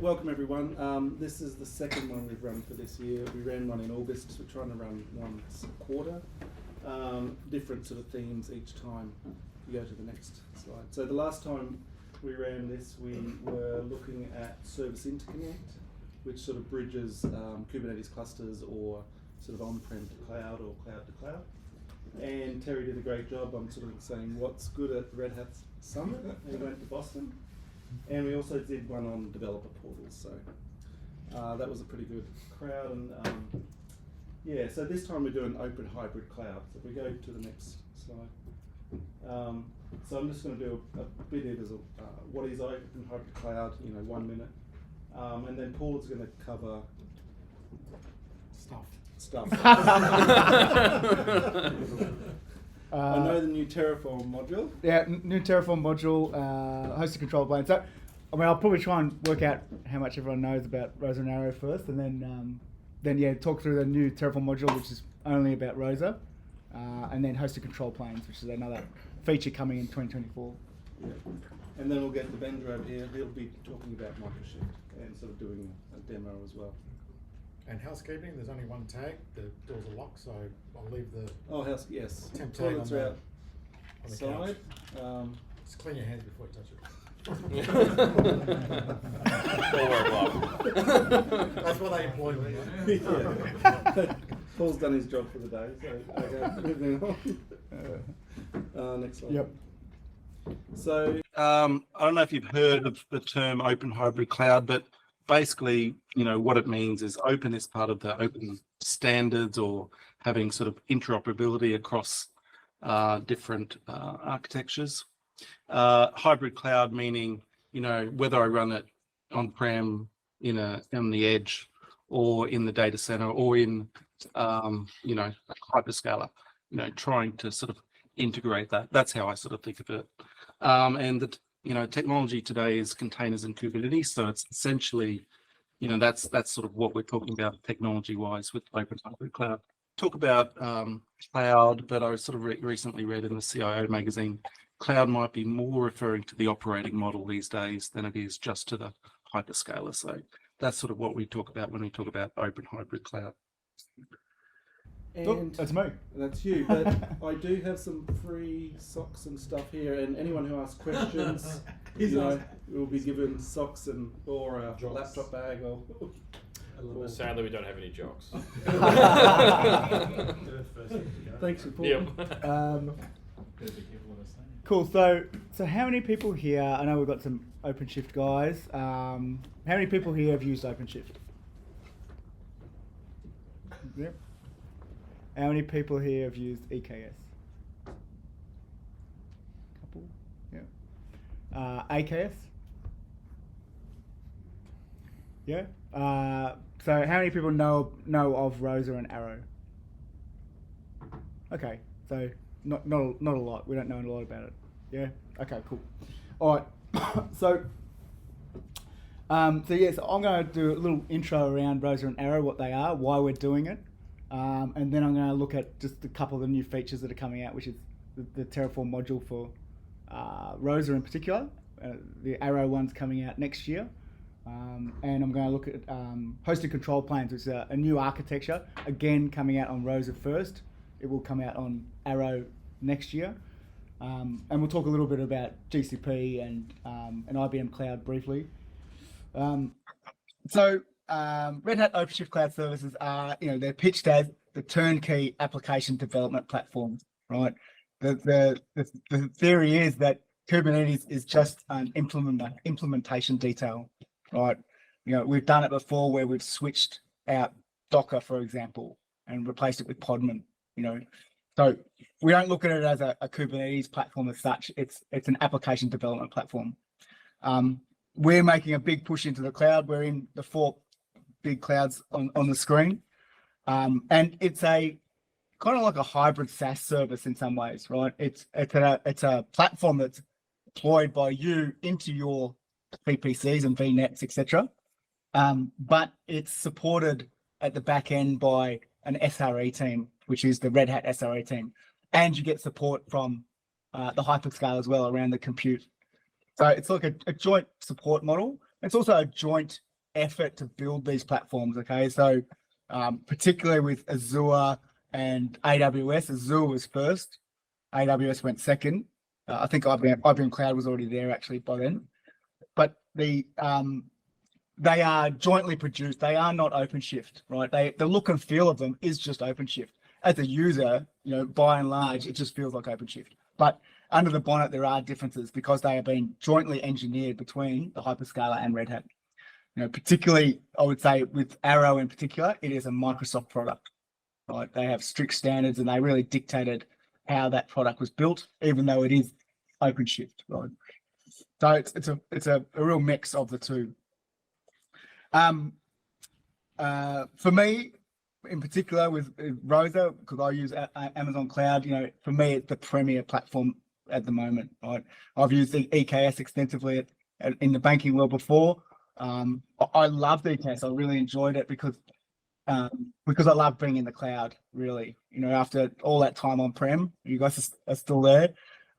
welcome everyone. This is the second one we've run for this year. We ran one in August. We're trying to run once a quarter. Different sort of themes each time. You go to the next slide. So the last time we ran this, we were looking at service interconnect, which sort of bridges Kubernetes clusters or sort of on-prem to cloud or cloud to cloud. And Terry did a great job. I'm sort of saying what's good at the Red Hat Summit. He went to Boston. And we also did one on developer portals. So that was a pretty good crowd. And yeah, so this time we're doing open hybrid cloud. So if we go to the next slide. So I'm just going to do a bit of what is open hybrid cloud, 1 minute. And then Paul is going to cover stuff. I know the new Terraform module. Yeah, new Terraform module, hosted control plane. So, I'll probably try and work out how much everyone knows about Rosa and Arrow first, and then talk through the new Terraform module, which is only about Rosa, and then hosted control planes, which is another feature coming in 2024. Yeah. And then we'll get the vendor over here. He'll be talking about MicroShift and sort of doing a demo as well. And housekeeping, there's only one tag. The doors are locked, so I'll leave the yes. temp tag on the side. Just clean your hands before you touch it. That's what they employ me. Yeah. Paul's done his job for the day, so okay, moving on. Next slide. Yep. So I don't know if you've heard of the term open hybrid cloud, but basically, what it means is open is part of the open standards or having sort of interoperability across different architectures. Hybrid cloud meaning, whether I run it on-prem, on the edge, or in the data center, or in, a hyperscaler, trying to sort of integrate that. That's how I sort of think of it. And the technology today is containers and Kubernetes, so it's essentially, that's sort of what we're talking about technology-wise with open hybrid cloud. Talk about cloud, but I sort of recently read in the CIO magazine, cloud might be more referring to the operating model these days than it is just to the hyperscaler. So that's sort of what we talk about when we talk about open hybrid cloud. And that's me. That's you, but I do have some free socks and stuff here, and anyone who asks questions, will be given socks or a laptop bag or sadly we don't have any jocks. Thanks for Paul. Yep. Cool. So how many people here? I know we've got some OpenShift guys. How many people here have used OpenShift? Yep. How many people here have used EKS? Couple. Yeah. AKS. Yeah. So how many people know of Rosa and Arrow? Okay. So not a lot. We don't know a lot about it. Yeah. Okay. Cool. All right. So I'm going to do a little intro around Rosa and Arrow, what they are, why we're doing it, and then I'm going to look at just a couple of the new features that are coming out, which is the Terraform module for Rosa in particular. The Arrow one's coming out next year. And I'm going to look at hosted control planes, which is a new architecture, again coming out on Rosa first. It will come out on Arrow next year. And we'll talk a little bit about GCP and IBM Cloud briefly. Red Hat OpenShift Cloud Services are, they're pitched as the turnkey application development platform, right? The theory is that Kubernetes is just an implementation detail, right? We've done it before where we've switched out Docker, for example, and replaced it with Podman, So we don't look at it as a Kubernetes platform as such. It's an application development platform. We're making a big push into the cloud. We're in the 4 big clouds on the screen. And it's a kind of like a hybrid SaaS service in some ways, right? It's a platform that's deployed by you into your VPCs and VNets, etc. But it's supported at the back end by an SRE team, which is the Red Hat SRE team. And you get support from the hyperscale as well around the compute. So it's like a joint support model. It's also a joint effort to build these platforms. Okay, so particularly with Azure and AWS, Azure was first, AWS went second. I think IBM Cloud was already there actually by then, but they are jointly produced. They are not OpenShift, right? The look and feel of them is just OpenShift. As a user, by and large, it just feels like OpenShift. But under the bonnet, there are differences because they have been jointly engineered between the hyperscaler and Red Hat. Particularly, I would say with Arrow in particular, it is a Microsoft product, right? They have strict standards and they really dictated how that product was built, even though it is OpenShift, right? So it's a real mix of the two. For me, in particular with Rosa, because I use Amazon Cloud, for me, it's the premier platform at the moment, right? I've used the EKS extensively in the banking world before. I love the EKS. I really enjoyed it because I love being in the cloud, really. After all that time on-prem, you guys are still there.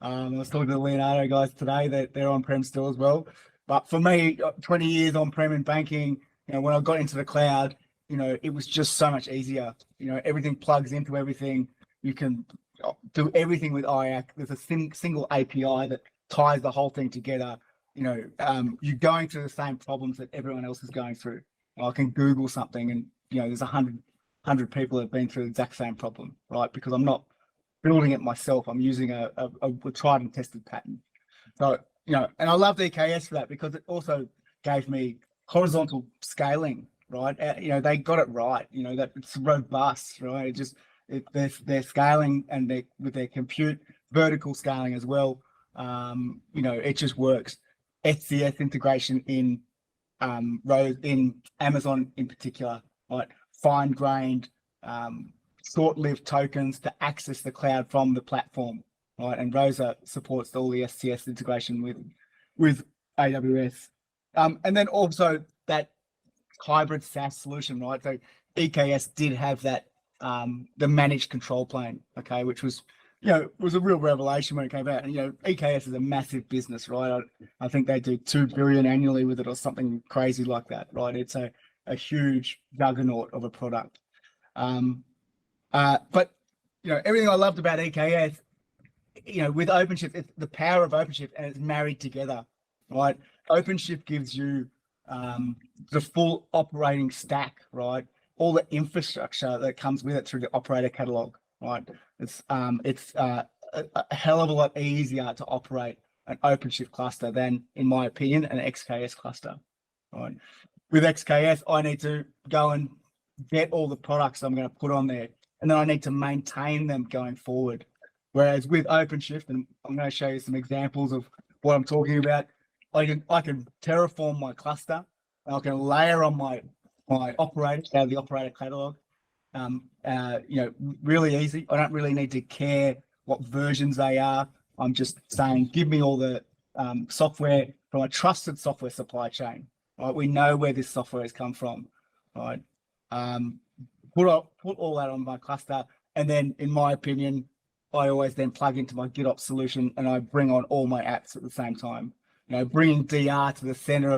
I was talking to the Leonardo guys today that they're on-prem still as well. But for me, 20 years on-prem in banking, when I got into the cloud, it was just so much easier. Everything plugs into everything. You can do everything with IAC. There's a single API that ties the whole thing together. You're going through the same problems that everyone else is going through. I can Google something and, there's 100 people that have been through the exact same problem, right? Because I'm not building it myself. I'm using a tried and tested pattern. So, and I love the EKS for that because it also gave me horizontal scaling, right? They got it right, that it's robust, right? They're scaling and with their compute, vertical scaling as well. It just works. SCS integration in Amazon in particular, right? Fine-grained, short-lived tokens to access the cloud from the platform, right? And Rosa supports all the SCS integration with AWS. And then also that hybrid SaaS solution, right? So EKS did have that, the managed control plane, okay, which was, was a real revelation when it came out. And, EKS is a massive business, right? I think they do 2 billion annually with it or something crazy like that, right? It's a huge juggernaut of a product. But, everything I loved about EKS, with OpenShift, it's the power of OpenShift and it's married together, right? OpenShift gives you the full operating stack, right? All the infrastructure that comes with it through the operator catalog, right? It's a hell of a lot easier to operate an OpenShift cluster than, in my opinion, an XKS cluster, right? With XKS, I need to go and get all the products I'm going to put on there, and then I need to maintain them going forward. Whereas with OpenShift, and I'm going to show you some examples of what I'm talking about, I can Terraform my cluster, and I can layer on my operators out of the operator catalog. Really easy. I don't really need to care what versions they are. I'm just saying, give me all the software from a trusted software supply chain. Right, we know where this software has come from. Right, put all that on my cluster, and then, in my opinion, I always then plug into my GitOps solution, and I bring on all my apps at the same time. Bringing DR to the center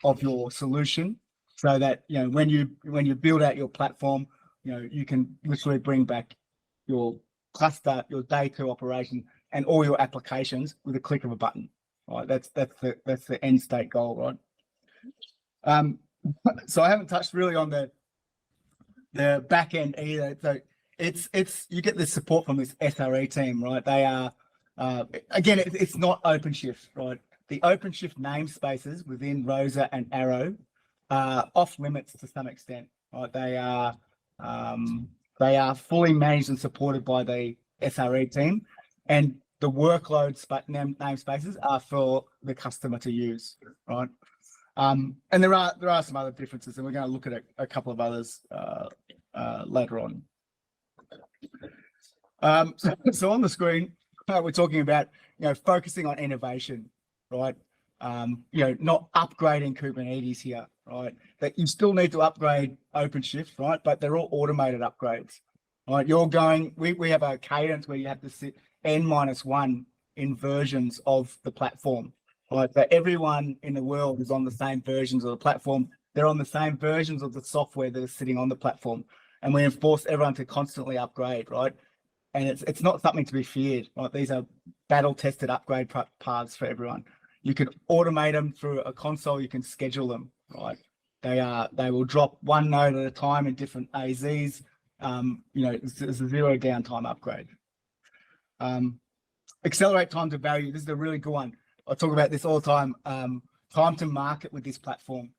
of your solution, so that when you build out your platform, you can literally bring back your cluster, your day 2 operation, and all your applications with a click of a button. Right, that's the end state goal, right? So I haven't touched really on the back end either. So it's you get the support from this SRE team, right? They are again, it's not OpenShift, right? The OpenShift namespaces within Rosa and Arrow are off limits to some extent, right? They are fully managed and supported by the SRE team, and the workloads namespaces are for the customer to use, right? And there are some other differences, and we're going to look at a couple of others later on. So on the screen, we're talking about focusing on innovation, right? Not upgrading Kubernetes here, right? That you still need to upgrade OpenShift, right? But they're all automated upgrades, right? We have a cadence where you have to sit N-1 in versions of the platform. Right, so everyone in the world is on the same versions of the platform they're on the same versions of the software that is sitting on the platform, and we enforce everyone to constantly upgrade, right? And it's not something to be feared, right? These are battle-tested upgrade paths for everyone. You can automate them through a console. You can schedule them, right? They will drop one node at a time in different AZs. It's a zero downtime upgrade. Accelerate time to value. This is a really good one. I talk about this all the time. Time to market with this platform.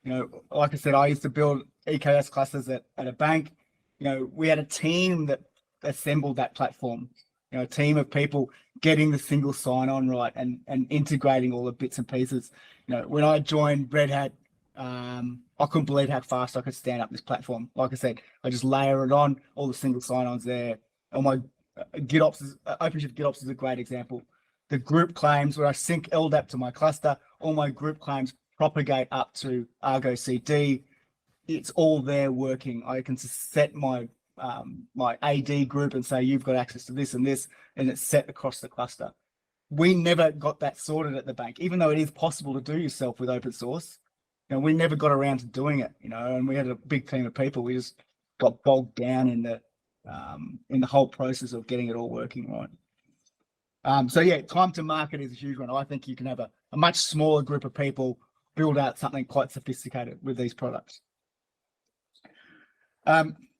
Like I said, I used to build EKS clusters at a bank. We had a team that assembled that platform. A team of people getting the single sign-on right and integrating all the bits and pieces. When I joined Red Hat, I couldn't believe how fast I could stand up this platform. Like I said, I just layer it on, all the single sign-ons there. All my GitOps, OpenShift GitOps is a great example. The group claims, where I sync LDAP to my cluster, all my group claims propagate up to Argo CD. It's all there working. I can set my my AD group and say, you've got access to this, and it's set across the cluster. We never got that sorted at the bank, even though it is possible to do yourself with open source. We never got around to doing it, and we had a big team of people. We just got bogged down in the whole process of getting it all working right. So yeah, time to market is a huge one. I think you can have a much smaller group of people build out something quite sophisticated with these products.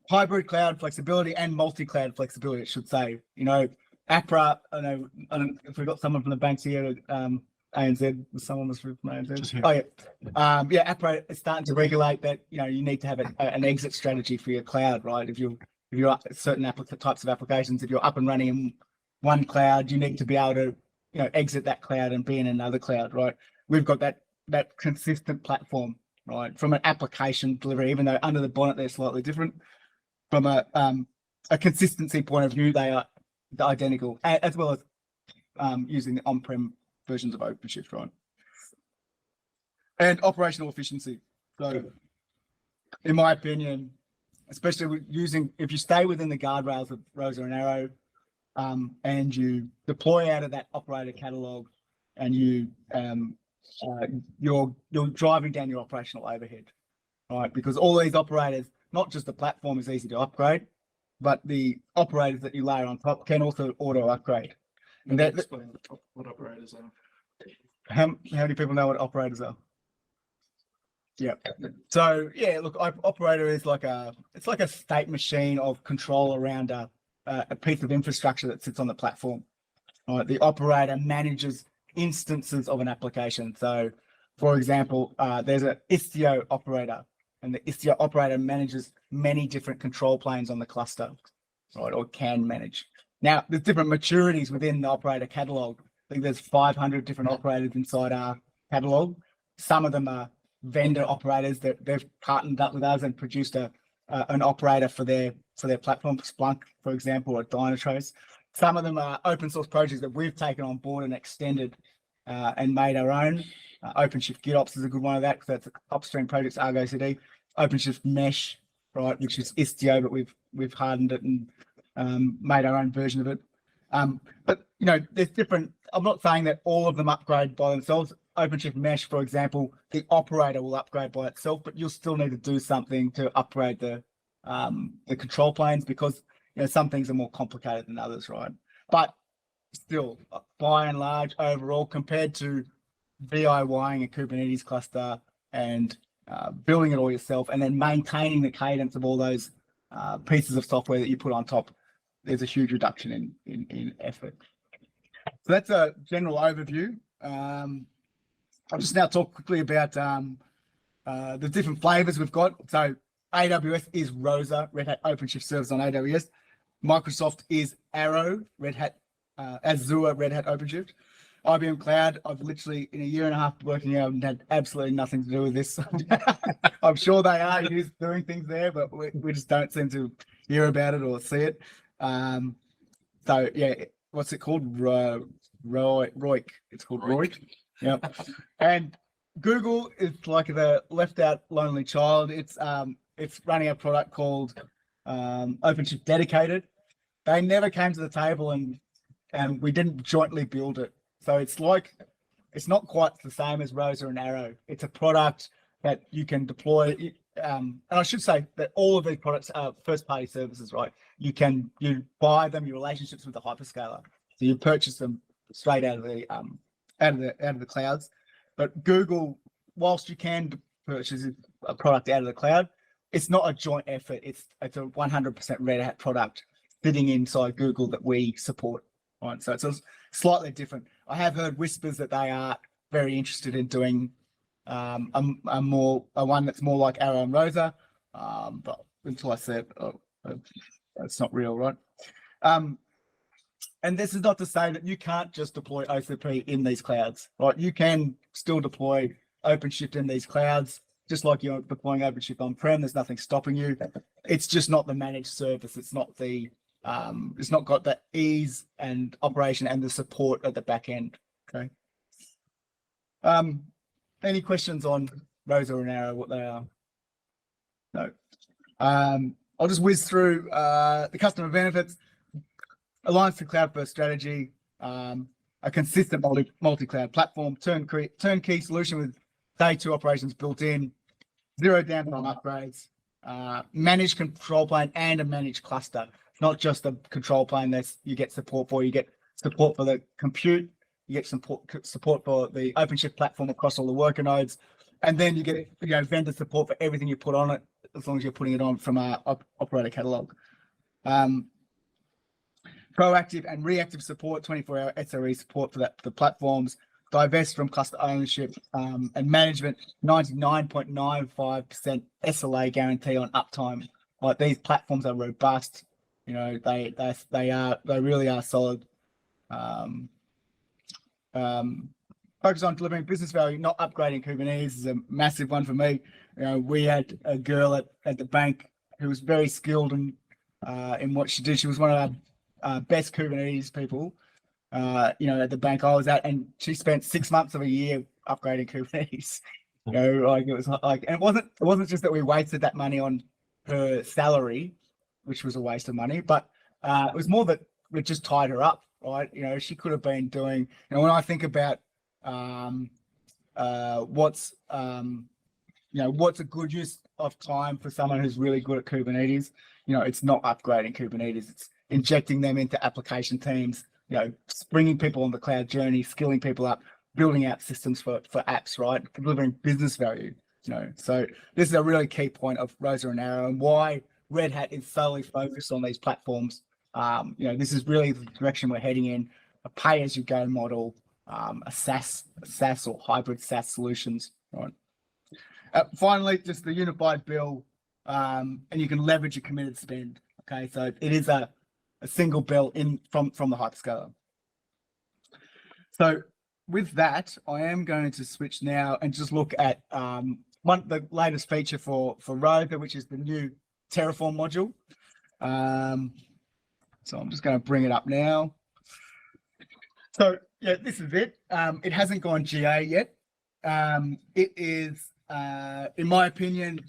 Hybrid cloud flexibility and multi-cloud flexibility, I should say. APRA, I don't know if we've got someone from the banks here, ANZ, someone was from ANZ. Oh yeah. APRA is starting to regulate that, you need to have an exit strategy for your cloud, right? If you're certain types of applications, if you're up and running in one cloud, you need to be able to, exit that cloud and be in another cloud, right? We've got that consistent platform, right? From an application delivery, even though under the bonnet they're slightly different. From a consistency point of view, they are identical, as well as using the on-prem versions of OpenShift, right? And operational efficiency. So, in my opinion, especially if you stay within the guardrails of Rosa and Arrow, and you deploy out of that operator catalog, and you're driving down your operational overhead, right? Because all these operators, not just the platform is easy to upgrade, but the operators that you layer on top can also auto upgrade. And that Explain what operators are. how many people know what operators are? Yeah. So yeah, look, operator is like a state machine of control around a piece of infrastructure that sits on the platform. Right? The operator manages instances of an application. So, for example, there's an Istio operator, and the Istio operator manages many different control planes on the cluster, right? Or can manage. Now, there's different maturities within the operator catalog. I think there's 500 different operators inside our catalog. Some of them are vendor operators that they've partnered up with us and produced an operator for their platform, Splunk, for example, or Dynatrace. Some of them are open source projects that we've taken on board and extended and made our own. OpenShift GitOps is a good one of that, because that's upstream projects, Argo CD. OpenShift Mesh, right, which is Istio, but we've hardened it and made our own version of it. But there's different. I'm not saying that all of them upgrade by themselves. OpenShift Mesh, for example, the operator will upgrade by itself, but you'll still need to do something to upgrade the control planes, because some things are more complicated than others, right? But still, by and large, overall, compared to DIYing a Kubernetes cluster and building it all yourself, and then maintaining the cadence of all those pieces of software that you put on top, there's a huge reduction in effort. So that's a general overview. I'll just now talk quickly about the different flavors we've got. So AWS is Rosa, Red Hat OpenShift servers on AWS. Microsoft is Arrow, Red Hat, Azure, Red Hat OpenShift. IBM Cloud, I've literally, in a year and a half working here, I've had absolutely nothing to do with this. I'm sure they are doing things there, but we just don't seem to hear about it or see it. So yeah, what's it called? ROIC. It's called ROIC. Yep. And Google is like the left out lonely child. It's running a product called OpenShift Dedicated. They never came to the table and we didn't jointly build it. So it's not quite the same as Rosa and Arrow. It's a product that you can deploy. And I should say that all of these products are first-party services, right? You buy them, your relationships with the hyperscaler, so you purchase them straight out of the clouds. But Google, whilst you can purchase a product out of the cloud, it's not a joint effort. It's a 100% Red Hat product sitting inside Google that we support, right? So it's a slightly different. I have heard whispers that they are very interested in doing a one that's more like Arrow and Rosa, but until I said it's not real, right? And this is not to say that you can't just deploy OCP in these clouds, right? You can still deploy OpenShift in these clouds, just like you're deploying OpenShift on-prem. There's nothing stopping you. It's just not the managed service. It's not the it's not got the ease and operation and the support at the back end. Okay. Any questions on Rosa and Arrow, what they are? No. I'll just whiz through the customer benefits. Alliance to cloud-first strategy, a consistent multi-cloud platform, turnkey solution with day 2 operations built in, 0 downtime upgrades, managed control plane and a managed cluster. Not just a control plane that you get support for. You get support for the compute. You get support for the OpenShift platform across all the worker nodes, and then you get vendor support for everything you put on it, as long as you're putting it on from our operator catalog. Proactive and reactive support, 24-hour SRE support for the platforms. Divest from cluster ownership and management, 99.95% SLA guarantee on uptime. Like, these platforms are robust. They really are solid. Focus on delivering business value, not upgrading Kubernetes is a massive one for me. We had a girl at the bank who was very skilled in what she did. She was one of our best Kubernetes people, at the bank I was at, and she spent 6 months of a year upgrading Kubernetes. It was like, and it wasn't just that we wasted that money on her salary, which was a waste of money, but it was more that it just tied her up, right? She could have been doing, when I think about what's a good use of time for someone who's really good at Kubernetes, it's not upgrading Kubernetes, it's injecting them into application teams, bringing people on the cloud journey, skilling people up, building out systems for apps, right? Delivering business value, So this is a really key point of Rosa and Arrow, and why Red Hat is solely focused on these platforms. This is really the direction we're heading in, a pay-as-you-go model, a SaaS or hybrid SaaS solutions, right? Finally, just the unified bill, and you can leverage your committed spend. Okay, so it is a single bill from the hyperscaler. So with that, I am going to switch now and just look at the latest feature for Rosa, which is the new Terraform module. So I'm just going to bring it up now. So yeah, this is it. It hasn't gone GA yet. It is, in my opinion,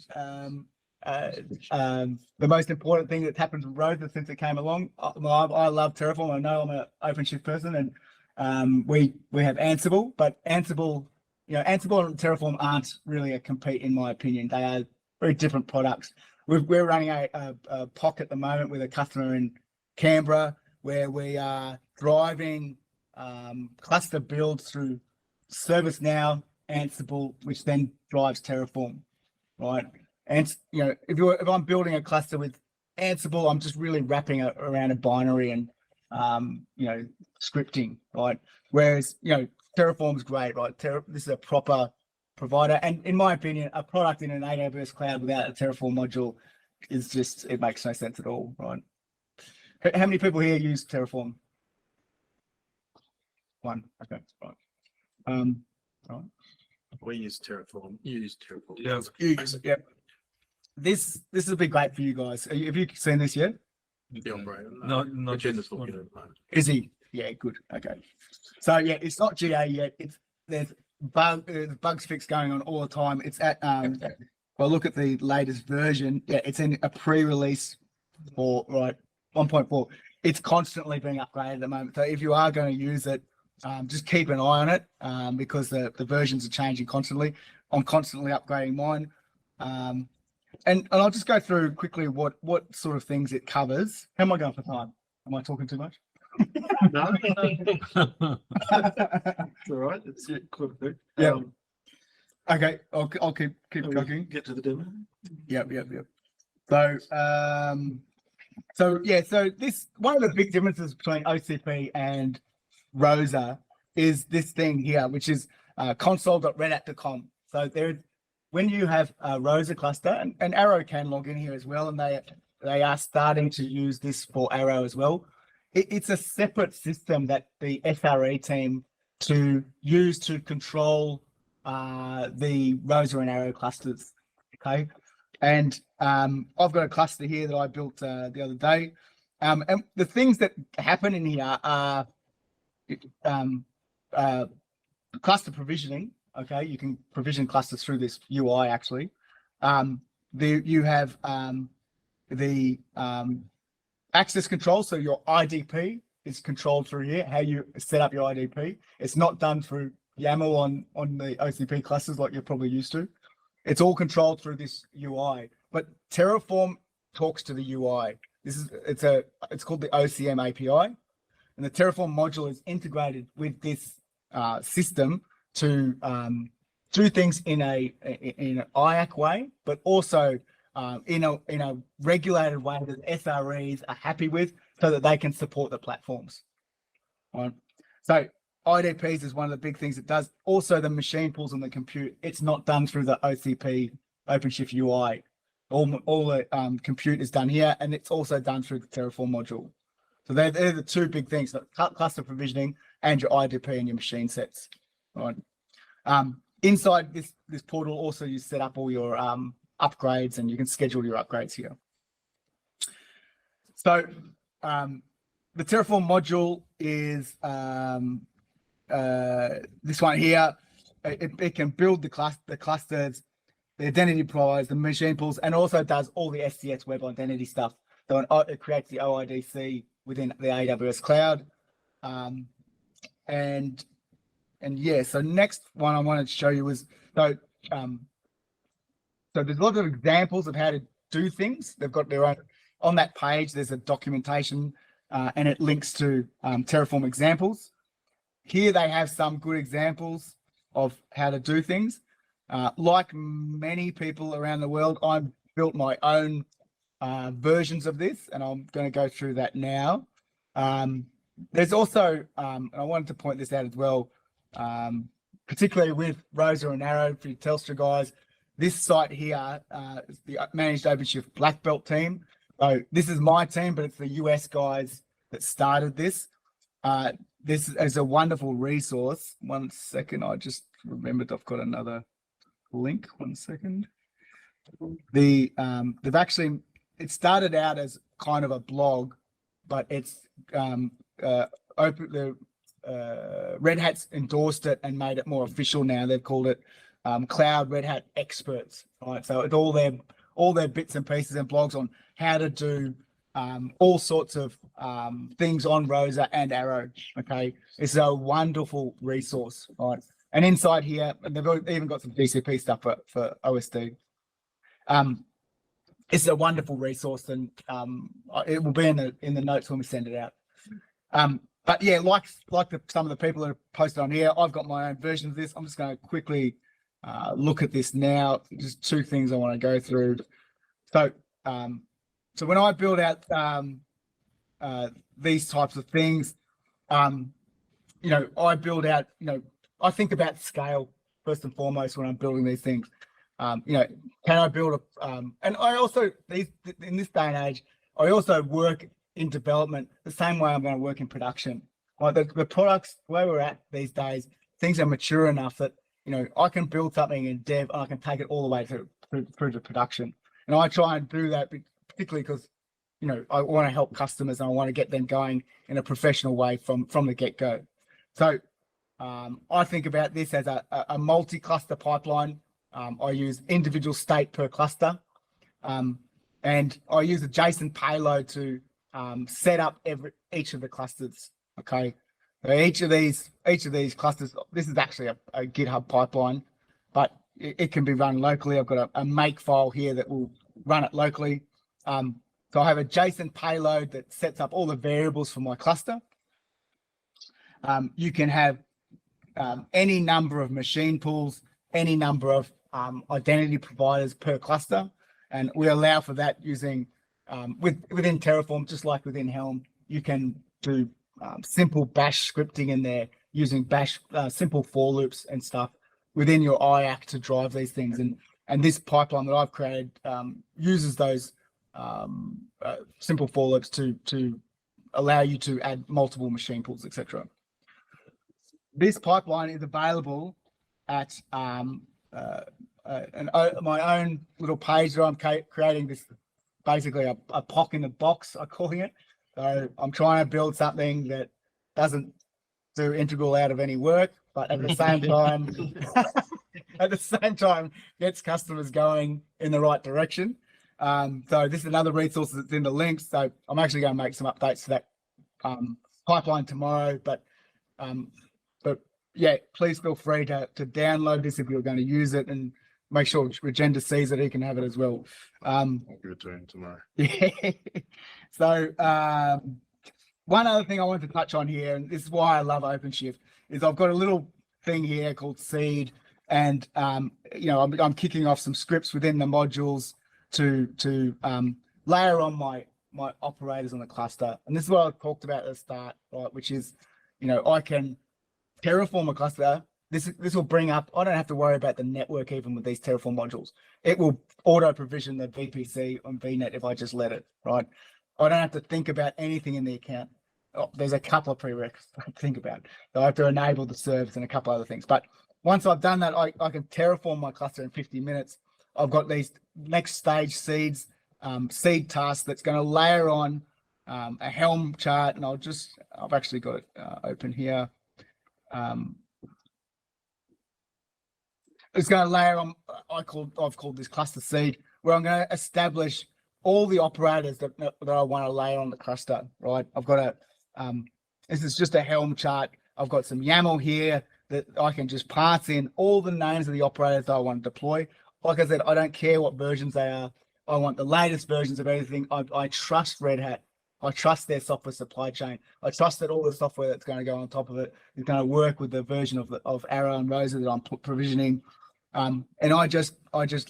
the most important thing that's happened with Rosa since it came along. I love Terraform. I know I'm an OpenShift person, and we have Ansible, but Ansible and Terraform aren't really a compete, in my opinion. They are very different products. We're running a POC at the moment with a customer in Canberra, where we are driving cluster builds through ServiceNow, Ansible, which then drives Terraform, right? And if I'm building a cluster with Ansible, I'm just really wrapping it around a binary and scripting, right? Whereas Terraform's great, right? This is a proper provider, and in my opinion, a product in an AWS cloud without a Terraform module is just, it makes no sense at all, right? How many people here use Terraform? One. Okay, right. Right. We use Terraform. You use Terraform. Yeah. You use it, yep. This will be great for you guys. Have you seen this yet? The operator. Not Jen's looking at it. Is he? Yeah, good. Okay. So yeah, it's not GA yet. There's bugs fix going on all the time. It's at well, look at the latest version. Yeah, it's in a pre-release for 1.4. It's constantly being upgraded at the moment. So if you are going to use it, just keep an eye on it because the versions are changing constantly. I'm constantly upgrading mine. And I'll just go through quickly what sort of things it covers. How am I going for time? Am I talking too much? No, it's all right. It's quite a bit. Yeah. Okay, I'll keep talking. Get to the demo. Yep. So, so this one of the big differences between OCP and Rosa is this thing here, which is console.redhat.com. So when you have a Rosa cluster, and Arrow can log in here as well, and they are starting to use this for Arrow as well. It's a separate system that the SRE team to use to control the Rosa and Arrow clusters. Okay, and I've got a cluster here that I built the other day, and the things that happen in here are cluster provisioning. Okay, you can provision clusters through this UI actually. You have the access control, so your IDP is controlled through here, how you set up your IDP. It's not done through YAML on the OCP clusters like you're probably used to. It's all controlled through this UI, but Terraform talks to the UI. It's called the OCM API, and the Terraform module is integrated with this system to do things in an IAC way, but also in a regulated way that SREs are happy with, so that they can support the platforms. Right. So IDPs is one of the big things it does. Also, the machine pools on the compute, it's not done through the OCP OpenShift UI. All the compute is done here, and it's also done through the Terraform module. So they're the two big things: cluster provisioning and your IDP and your machine sets. Right. Inside this portal, also you set up all your upgrades, and you can schedule your upgrades here. So the Terraform module is this one here. It can build the clusters, the identity providers, the machine pools, and also does all the SCS web identity stuff. So it creates the OIDC within the AWS cloud. And yeah, so next one I wanted to show you was, so there's a lot of examples of how to do things. They've got their own, on that page, there's a documentation and it links to Terraform examples. Here they have some good examples of how to do things. Like many people around the world, I've built my own versions of this, and I'm going to go through that now. There's also, and I wanted to point this out as well, particularly with Rosa and Arrow for your Telstra guys, this site here is the Managed OpenShift Black Belt team. So this is my team, but it's the US guys that started this. This is a wonderful resource. 1 second, I just remembered I've got another link. 1 second. They've actually, it started out as kind of a blog, but it's Red Hat's endorsed it and made it more official now. They've called it Cloud Red Hat Experts. Right, so it's all their bits and pieces and blogs on how to do all sorts of things on Rosa and Arrow. Okay, it's a wonderful resource. Right, and inside here, they've even got some GCP stuff for OSD. It's a wonderful resource, and it will be in the notes when we send it out. But yeah, like some of the people that have posted on here, I've got my own version of this. I'm just going to quickly look at this now. Just two things I want to go through. So, so when I build out these types of things, I build out, I think about scale first and foremost when I'm building these things. Can I build and I also, in this day and age, I also work in development the same way I'm going to work in production. Like the products, where we're at these days, things are mature enough that, I can build something in dev and I can take it all the way through to production. And I try and do that particularly because, I want to help customers and I want to get them going in a professional way from the get-go. So I think about this as a multi-cluster pipeline. I use individual state per cluster, and I use a JSON payload to set up each of the clusters. Okay, so each of these clusters. This is actually a GitHub pipeline, but it can be run locally. I've got a make file here that will run it locally. So I have a JSON payload that sets up all the variables for my cluster. You can have any number of machine pools, any number of identity providers per cluster, and we allow for that using within Terraform, just like within Helm. You can do simple bash scripting in there using bash simple for loops and stuff within your IAC to drive these things, and this pipeline that I've created uses those simple for loops to allow you to add multiple machine pools, etc. This pipeline is available at my own little page that I'm creating. This basically a POC in the box, I'm calling it. So I'm trying to build something that doesn't do integral out of any work, but at the same time, gets customers going in the right direction. So this is another resource that's in the links. So I'm actually going to make some updates to that pipeline tomorrow. But yeah, please feel free to download this if you're going to use it, and make sure Regenda sees it. He can have it as well. I'll give it to him tomorrow. Yeah. So one other thing I want to touch on here, and this is why I love OpenShift, is I've got a little thing here called seed, and you know, I'm kicking off some scripts within the modules to layer on my operators on the cluster. And this is what I talked about at the start, right? Which is, you know, I can Terraform a cluster. This will bring up, I don't have to worry about the network even with these Terraform modules. It will auto provision the VPC on VNet if I just let it, right? I don't have to think about anything in the account. Oh, there's a couple of prerequisites to think about. So I have to enable the service and a couple other things. But once I've done that, I can Terraform my cluster in 50 minutes. I've got these next stage seed tasks that's going to layer on a Helm chart, and I've actually got it open here. It's going to layer on, I've called this cluster seed, where I'm going to establish all the operators that I want to layer on the cluster, right? I've got this is just a Helm chart. I've got some YAML here that I can just pass in all the names of the operators that I want to deploy. Like I said, I don't care what versions they are. I want the latest versions of everything. I trust Red Hat. I trust their software supply chain. I trust that all the software that's going to go on top of it is going to work with the version of Arrow and Rosa that I'm provisioning. And I just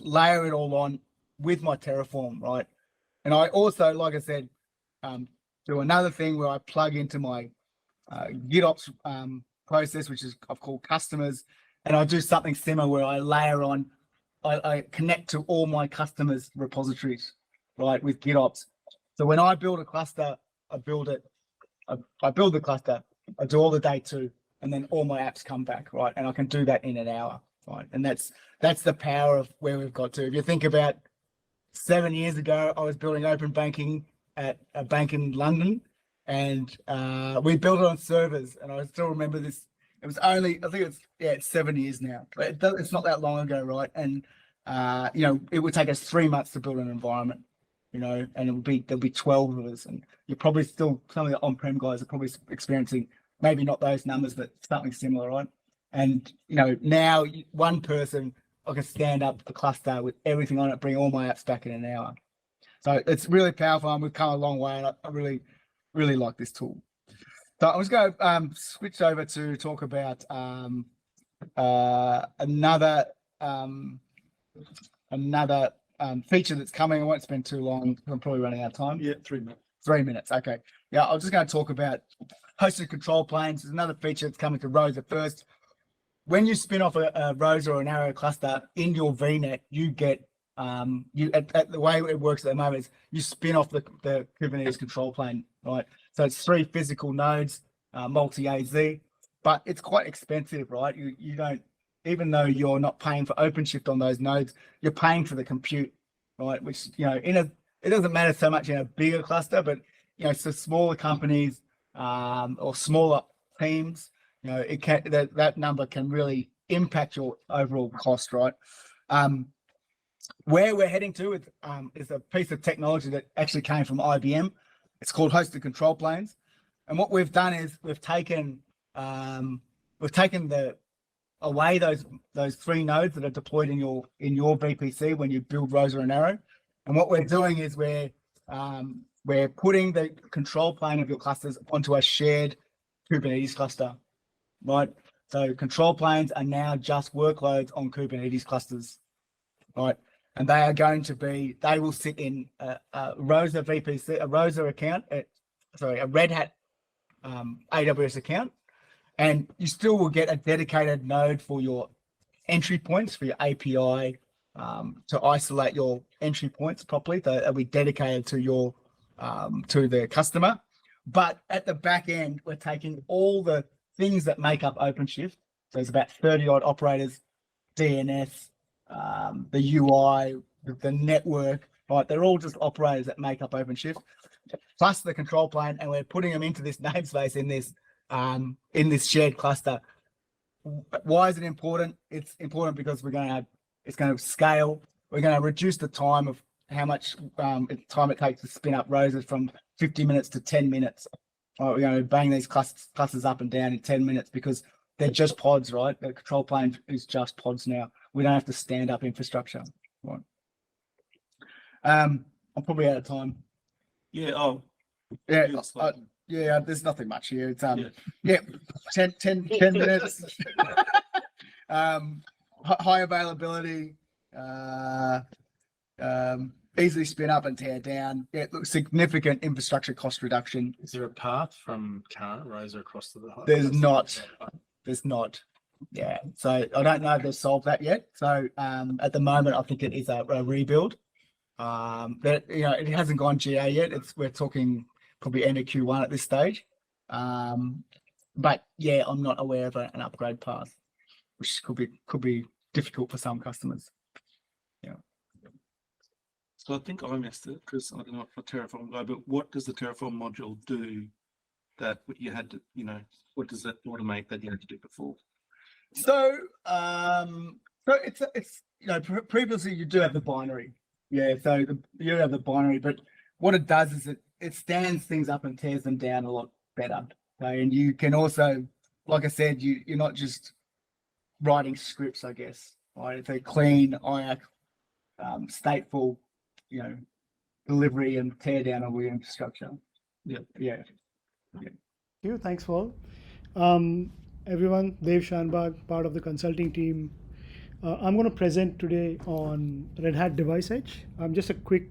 layer it all on with my Terraform, right? And I also, like I said, do another thing where I plug into my GitOps process, which is I've called customers, and I do something similar where I layer on, I connect to all my customers' repositories, right, with GitOps. So when I build a cluster, I build the cluster, I do all the day two, and then all my apps come back, right? And I can do that in an hour, right? And that's the power of where we've got to. If you think about 7 years ago, I was building open banking at a bank in London, and we built it on servers. And I still remember this. It was only, I think it's 7 years now, but it's not that long ago, right? And you know, it would take us 3 months to build an environment, you know, and there'll be 12 of us, and you're probably still, some of the on-prem guys are probably experiencing maybe not those numbers, but something similar, right? And you know, now one person, I can stand up the cluster with everything on it, bring all my apps back in an hour. So it's really powerful, and we've come a long way, and I really, really like this tool. So I'm just going to switch over to talk about another feature that's coming. I won't spend too long. I'm probably running out of time. Yeah, 3 minutes. 3 minutes. Okay. Yeah, I'm just going to talk about hosted control planes. There's another feature that's coming to Rosa first. When you spin off a Rosa or an Arrow cluster in your VNet, you get the way it works at the moment is you spin off the Kubernetes control plane, right? So it's 3 physical nodes, multi-AZ, but it's quite expensive, right? You don't, even though you're not paying for OpenShift on those nodes, you're paying for the compute, right? Which, you know, it doesn't matter so much in a bigger cluster, but you know, so smaller companies or smaller teams, you know, it can that number can really impact your overall cost, right? Where we're heading to is a piece of technology that actually came from IBM. It's called hosted control planes, and what we've done is we've taken the away those 3 nodes that are deployed in your VPC when you build Rosa and Arrow. And what we're doing is we're putting the control plane of your clusters onto a shared Kubernetes cluster, right? So control planes are now just workloads on Kubernetes clusters, right? And they will sit in a Rosa VPC, a Rosa account, a Red Hat AWS account, and you still will get a dedicated node for your entry points for your API to isolate your entry points properly. So it'll be dedicated to your to the customer. But at the back end, we're taking all the things that make up OpenShift. So there's about 30 odd operators, DNS, the UI, the network, right? They're all just operators that make up OpenShift, plus the control plane, and we're putting them into this namespace in this shared cluster. Why is it important? It's important because it's going to scale. We're going to reduce the time of how much time it takes to spin up roses from 50 minutes to 10 minutes. Right, we're going to bang these clusters up and down in 10 minutes because they're just pods, right? The control plane is just pods now. We don't have to stand up infrastructure. Right. I'm probably out of time. Yeah. Oh, Yeah. it's like- Yeah, there's nothing much here. It's 10 minutes. High availability, easily spin up and tear down. Yeah, look, significant infrastructure cost reduction. Is there a path from current Rosa across to the high? There's not. Yeah. So I don't know if they've solved that yet. So at the moment, I think it is a rebuild. That it hasn't gone GA yet. We're talking probably end of Q1 at this stage. But yeah, I'm not aware of an upgrade path, which could be difficult for some customers. Yeah. So I think I missed it because I don't know for Terraform guy, but what does the Terraform module do that you had to, what does that automate that you had to do before? So it's previously you do have the binary. Yeah, so you have the binary, but what it does is it stands things up and tears them down a lot better. Okay? And you can also, like I said, you're not just writing scripts, I guess. Right? It's a clean IAC, stateful, delivery and tear down of your infrastructure. Yeah. Thank you. Thanks, Paul. Everyone, Dev Shanbag, part of the consulting team. I'm going to present today on Red Hat Device Edge. Just a quick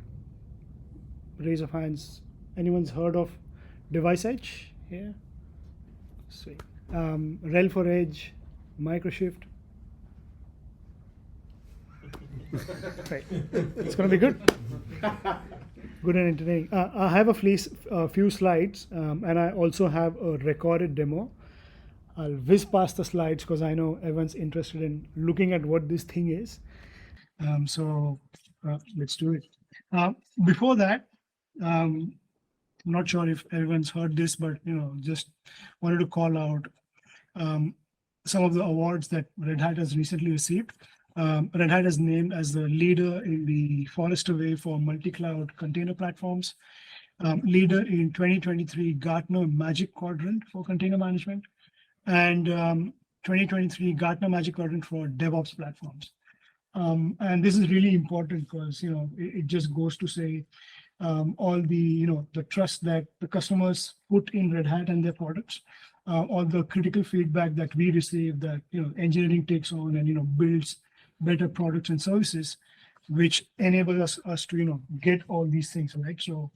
raise of hands. Anyone's heard of Device Edge? Yeah. Sweet. RHEL for Edge, MicroShift. Right. It's going to be good. Good and entertaining. I have a few slides, and I also have a recorded demo. I'll whiz past the slides because I know everyone's interested in looking at what this thing is. So let's do it. Before that, I'm not sure if everyone's heard this, but just wanted to call out some of the awards that Red Hat has recently received. Red Hat is named as the leader in the Forrester Wave for multi-cloud container platforms, leader in 2023 Gartner Magic Quadrant for container management, and 2023 Gartner Magic Quadrant for DevOps platforms. And this is really important because it just goes to say all the the trust that the customers put in Red Hat and their products, all the critical feedback that we receive that engineering takes on and builds better products and services, which enable us to get all these things right. So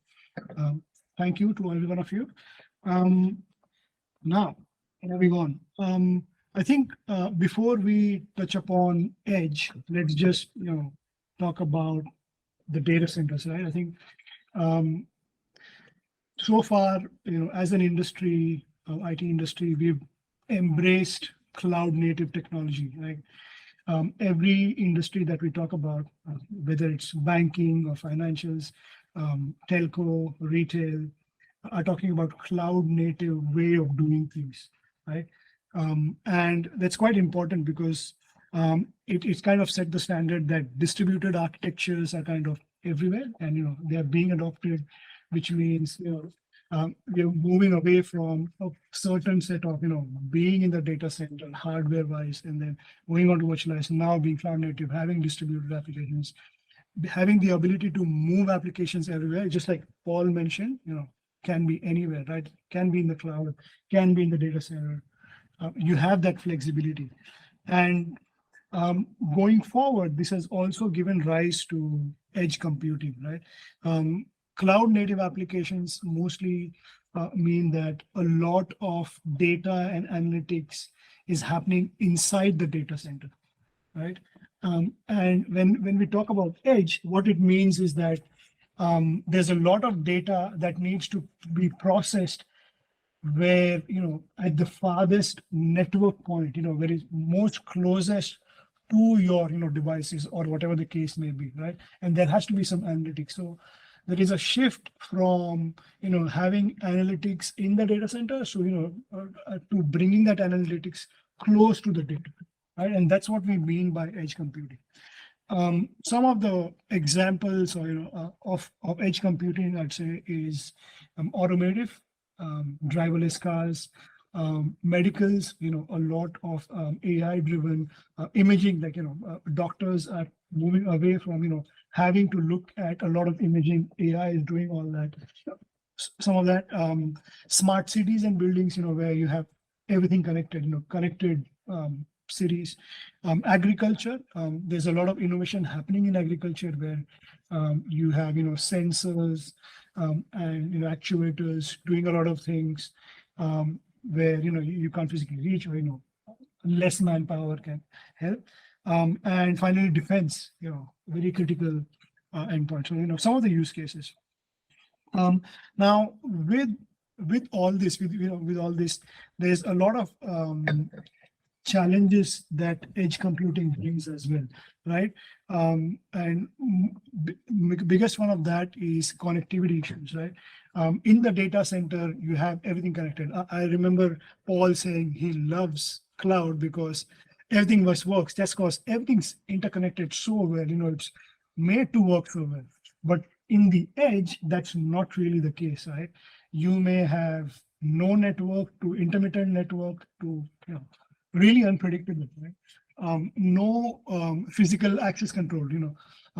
thank you to every one of you. Now moving on. I think before we touch upon Edge, let's just talk about the data centers, right? I think so far, as an industry, IT industry, we've embraced cloud native technology, right? Every industry that we talk about, whether it's banking or financials, telco, retail, are talking about cloud native way of doing things, right? And that's quite important because it's kind of set the standard that distributed architectures are kind of everywhere, and they are being adopted, which means we are moving away from a certain set of, being in the data center hardware wise, and then moving on to virtualization, now being cloud native, having distributed applications, having the ability to move applications everywhere, just like Paul mentioned, can be anywhere, right? Can be in the cloud, can be in the data center. You have that flexibility. And going forward, this has also given rise to edge computing, right? Cloud native applications mostly mean that a lot of data and analytics is happening inside the data center, right? And when we talk about edge, what it means is that there's a lot of data that needs to be processed where, at the farthest network point, where it's most closest to your, devices or whatever the case may be, right? And there has to be some analytics. So there is a shift from, having analytics in the data center, so, to bringing that analytics close to the data, right? And that's what we mean by edge computing. Some of the examples, or, of edge computing, I'd say, is automotive, driverless cars, medicals, a lot of AI-driven imaging, like, doctors are moving away from, having to look at a lot of imaging. AI is doing all that. Some of that, smart cities and buildings, where you have everything connected, connected cities. Agriculture, there's a lot of innovation happening in agriculture where you have, sensors and, actuators doing a lot of things where, you can't physically reach, or, less manpower can help. And finally, defense, very critical endpoint. So, some of the use cases. Now, with all this, with all this, there's a lot of challenges that edge computing brings as well, right? And biggest one of that is connectivity issues, right? In the data center, you have everything connected. I remember Paul saying he loves cloud because everything works. That's because everything's interconnected so well, it's made to work so well. But in the edge, that's not really the case, right? You may have no network to intermittent network to, really unpredictable, right? No physical access control,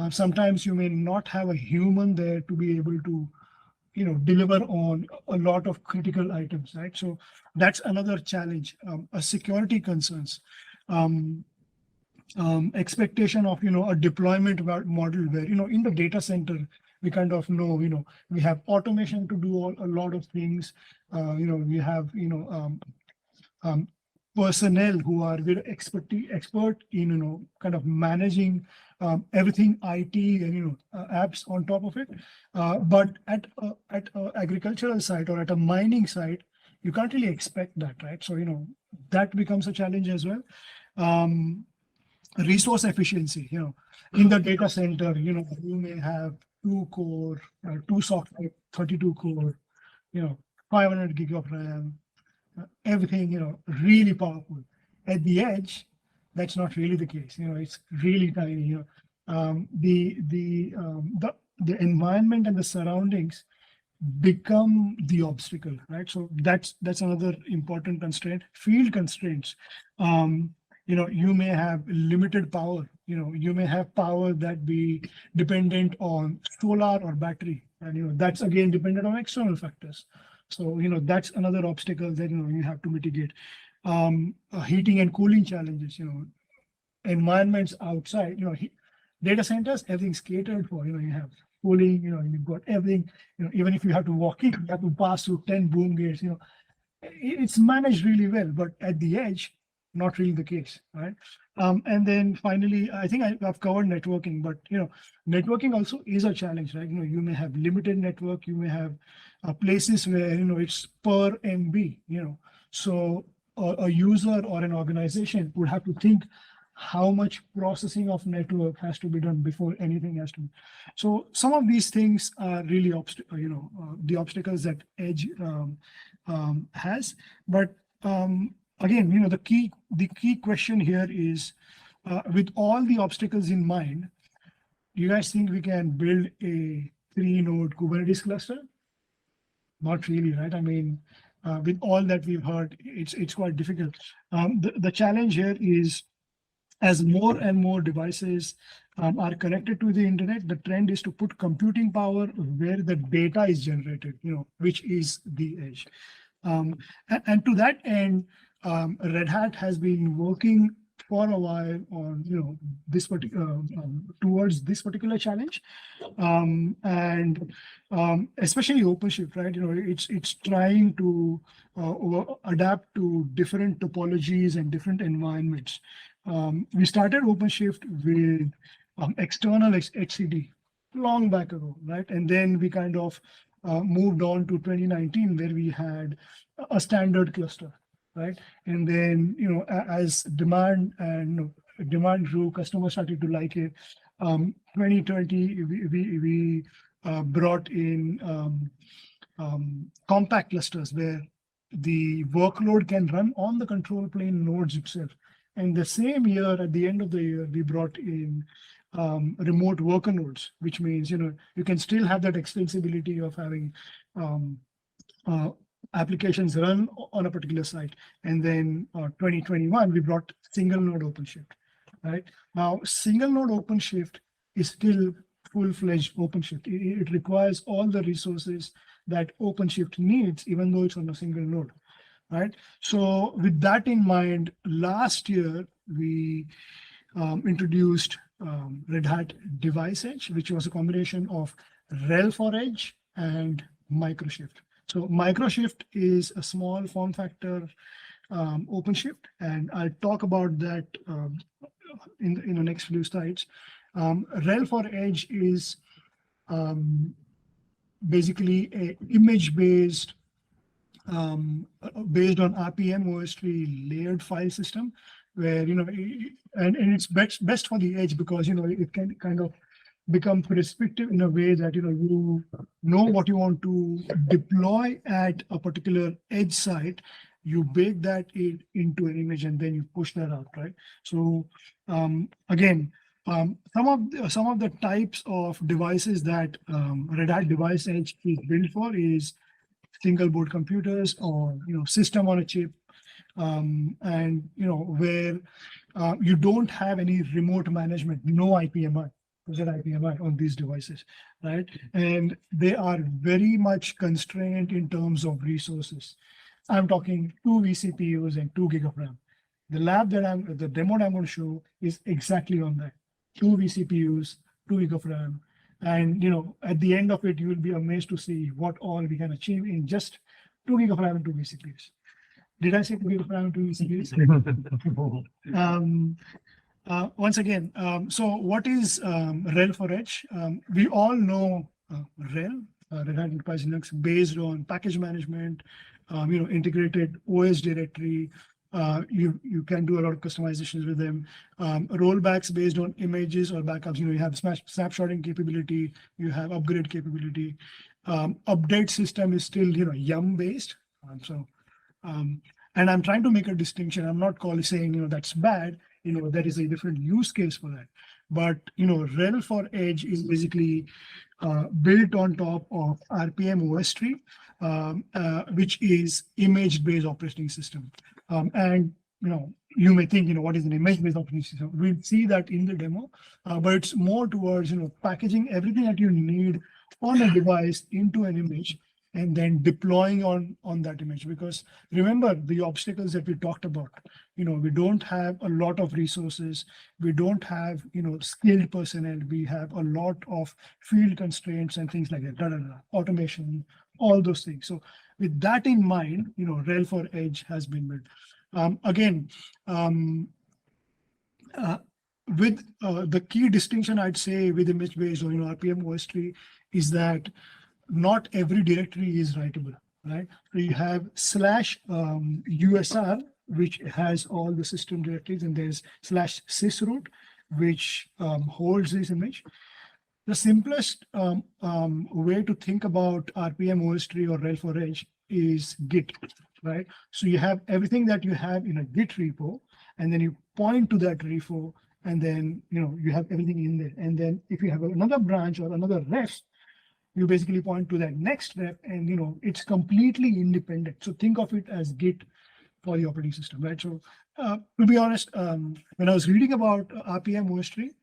sometimes you may not have a human there to be able to, deliver on a lot of critical items, right? So that's another challenge. A security concerns, expectation of, a deployment model where, in the data center, we kind of know, we have automation to do a lot of things. We have, personnel who are very expert in, kind of managing everything IT and, apps on top of it. But at a agricultural site or at a mining site, you can't really expect that, right? So, that becomes a challenge as well. Resource efficiency, in the data center, you may have 2 core, 2 software, 32 core, 500 gig of RAM, everything, really powerful. At the edge, that's not really the case. It's really tiny. The environment and the surroundings become the obstacle, right? So that's another important constraint. Field constraints. You may have limited power. You may have power that be dependent on solar or battery, and that's again dependent on external factors. So, that's another obstacle that, you have to mitigate. Heating and cooling challenges, environments outside, data centers, everything's catered for, you have cooling, you've got everything, even if you have to walk in, you have to pass through 10 boom gates, it's managed really well, but at the edge, not really the case, right? And then finally, I think I've covered networking, but networking also is a challenge, right? You may have limited network, you may have places where it's per MB, so a user or an organization would have to think how much processing of network has to be done before anything has to. So some of these things are really the obstacles that edge has, but again, the key question here is, with all the obstacles in mind, do you guys think we can build a 3-node Kubernetes cluster? not really, right? I mean, with all that we've heard, it's quite difficult. The challenge here is, as more and more devices are connected to the internet, the trend is to put computing power where the data is generated, which is the edge. And to that end, Red Hat has been working for a while on this particular towards this particular challenge, and especially OpenShift, right? It's trying to adapt to different topologies and different environments. We started OpenShift with external HCD long back ago, right? And then we kind of moved on to 2019, where we had a standard cluster, right? And then, as demand grew, customers started to like it. 2020, we brought in compact clusters where the workload can run on the control plane nodes itself. And the same year, at the end of the year, we brought in remote worker nodes, which means, you can still have that extensibility of having applications run on a particular site. And then 2021, we brought single node OpenShift, right? Now, single node OpenShift is still full-fledged OpenShift. It requires all the resources that OpenShift needs, even though it's on a single node, right? So with that in mind, last year, we introduced Red Hat Device Edge, which was a combination of RHEL for Edge and MicroShift. So MicroShift is a small form factor OpenShift, and I'll talk about that in the next few slides. RHEL for Edge is basically a image-based, based on RPM OS3 layered file system, where and it's best for the edge, because it can kind of become prescriptive in a way that you know what you want to deploy at a particular edge site. You bake that into an image and then you push that out, right? So again, some of the types of devices that Red Hat Device Edge is built for is single board computers, or system on a chip, and where you don't have any remote management, no IPMI, IPMI on these devices, right? And they are very much constrained in terms of resources. I'm talking 2 vCPUs and 2 gig of RAM. The demo that I'm going to show is exactly on that. 2 vCPUs, 2 gig of RAM. And at the end of it, you will be amazed to see what all we can achieve in just 2 gig of RAM and 2 vCPUs. Did I say 2 gig of RAM and 2 vCPUs? Once again, so what is RHEL for Edge? We all know RHEL, Red Hat Enterprise Linux, based on package management, integrated OS directory. You can do a lot of customizations with them. Rollbacks based on images or backups. You have snapshotting capability. You have upgrade capability. Update system is still YUM based. And I'm trying to make a distinction. I'm not saying that's bad. There is a different use case for that. But RHEL for Edge is basically built on top of RPM OS3, which is image-based operating system. And you may think, what is an image-based operating system? We'll see that in the demo, but it's more towards packaging everything that you need on a device into an image, and then deploying on that image. Because remember the obstacles that we talked about. We don't have a lot of resources. We don't have skilled personnel. We have a lot of field constraints and things like that. Automation, all those things. So with that in mind, RHEL for Edge has been built. Again, with the key distinction, I'd say, with image-based or RPM OS3 is that not every directory is writable, right? So you have /usr, which has all the system directories, and there's /sysroot, which holds this image. The simplest way to think about RPM OS3 or RHEL for Edge is Git, right? So you have everything that you have in a Git repo, and then you point to that repo, and then you have everything in there. And then if you have another branch or another ref, you basically point to that next rep, and it's completely independent. So think of it as Git for the operating system, right? So to be honest, when I was reading about RPM OS3,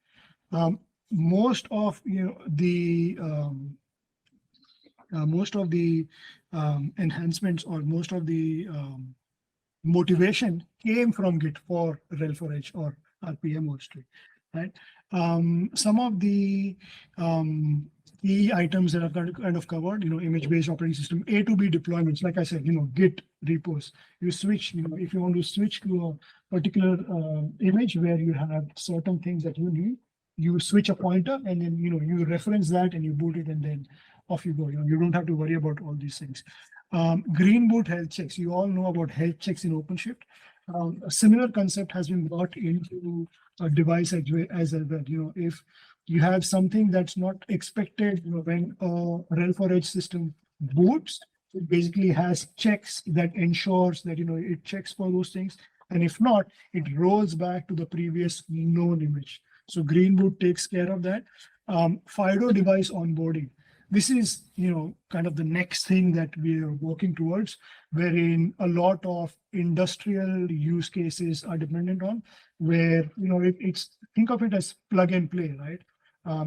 most of the enhancements, or most of the motivation came from Git for RHEL4H or RPM OS3, right? Some of the key items that I've kind of covered, image-based operating system, A to B deployments, like I said, Git repos. You switch, if you want to switch to a particular image where you have certain things that you need, you switch a pointer, and then you reference that and you boot it, and then off you go. You don't have to worry about all these things. Green boot health checks. You all know about health checks in OpenShift. A similar concept has been brought into a device as well. If you have something that's not expected, when a RHEL4H system boots, it basically has checks that ensures that it checks for those things, and if not, it rolls back to the previous known image. So Green Boot takes care of that. FIDO device onboarding. This is, kind of the next thing that we are working towards, wherein a lot of industrial use cases are dependent on, where, think of it as plug and play, right?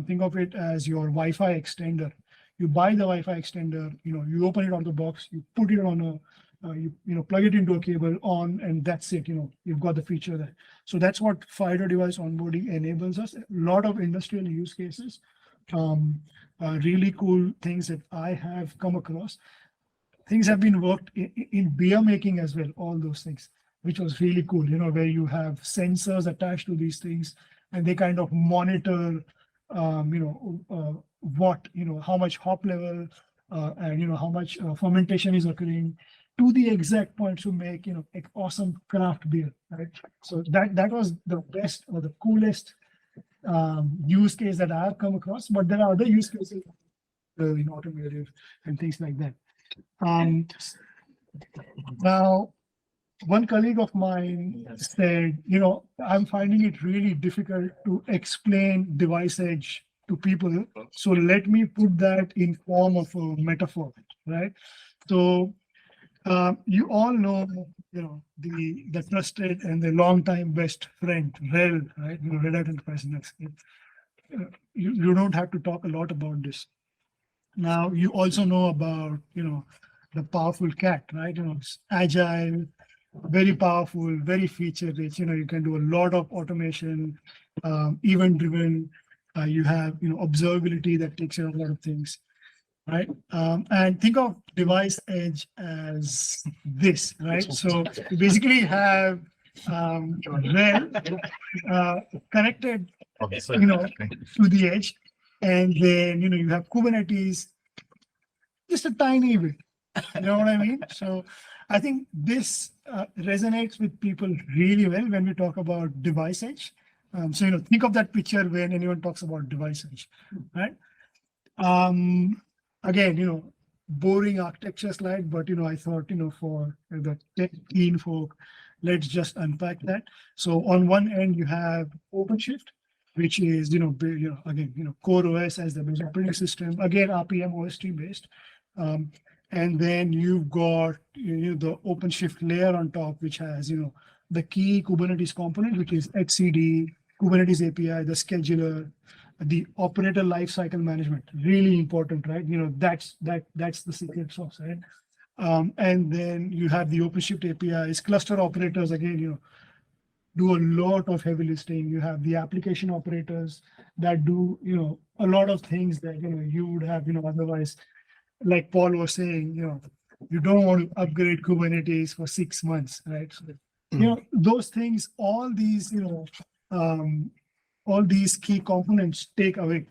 Think of it as your Wi-Fi extender. You buy the Wi-Fi extender, you open it out of the box, you put it on plug it into a cable on, and that's it. You've got the feature there. So that's what FIDO device onboarding enables us. A lot of industrial use cases. Really cool things that I have come across. Things have been worked in beer making as well, all those things, which was really cool, where you have sensors attached to these things, and they kind of monitor, what, how much hop level, and, how much fermentation is occurring to the exact point to make, awesome craft beer, right? So that was the best or the coolest use case that I've come across, but there are other use cases in automotive and things like that. Now, one colleague of mine said, I'm finding it really difficult to explain device edge to people. So let me put that in form of a metaphor, right? So you all know, the trusted and the long-time best friend, RHEL, right? Red Hat Enterprise Linux. You don't have to talk a lot about this. Now, you also know about, the powerful cat, right? It's agile, very powerful, very feature-rich. You can do a lot of automation, event-driven. You have, observability that takes care of a lot of things. Right. And think of device edge as this, right? So you basically have connected, to the edge, and then you have Kubernetes, just a tiny bit. You know what I mean? So I think this resonates with people really well when we talk about device edge. So think of that picture when anyone talks about device edge, right? Again, boring architecture slide, but I thought, for the tech keen folk, let's just unpack that. So on one end, you have OpenShift, which is, again, Core OS as the base operating system, again, RPM OS3 based. And then you've got, the OpenShift layer on top, which has, the key Kubernetes component, which is etcd, Kubernetes API, the scheduler, the operator lifecycle management, really important, right? That's the secret sauce, right? And then you have the OpenShift APIs, cluster operators, again, do a lot of heavy lifting. You have the application operators that do, a lot of things that, you would have, otherwise, like Paul was saying, you don't want to upgrade Kubernetes for 6 months, right? So, those things, all these, all these key components take away,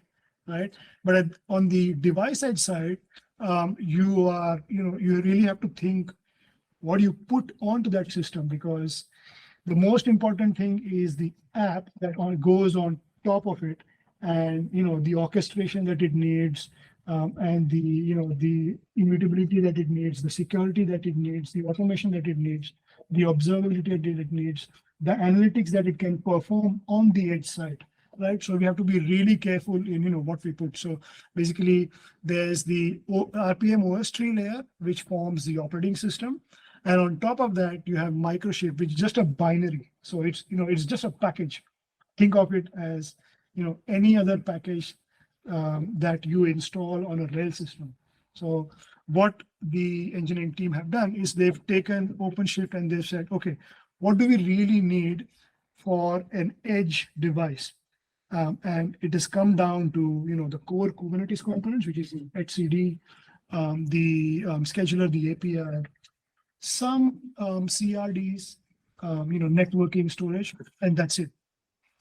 right? But on the device edge side, you really have to think what you put onto that system, because the most important thing is the app that goes on top of it, and the orchestration that it needs, and the immutability that it needs, the security that it needs, the automation that it needs, the observability that it needs, the analytics that it can perform on the edge side. right? So we have to be really careful in, what we put. So basically there's the RPM OS tree layer, which forms the operating system. And on top of that, you have MicroShift, which is just a binary. So it's, it's just a package. Think of it as, any other package that you install on a rail system. So what the engineering team have done is they've taken OpenShift and they've said, okay, what do we really need for an edge device? And it has come down to, the core Kubernetes components, which is etcd, the scheduler, the API, some CRDs, networking, storage, and that's it.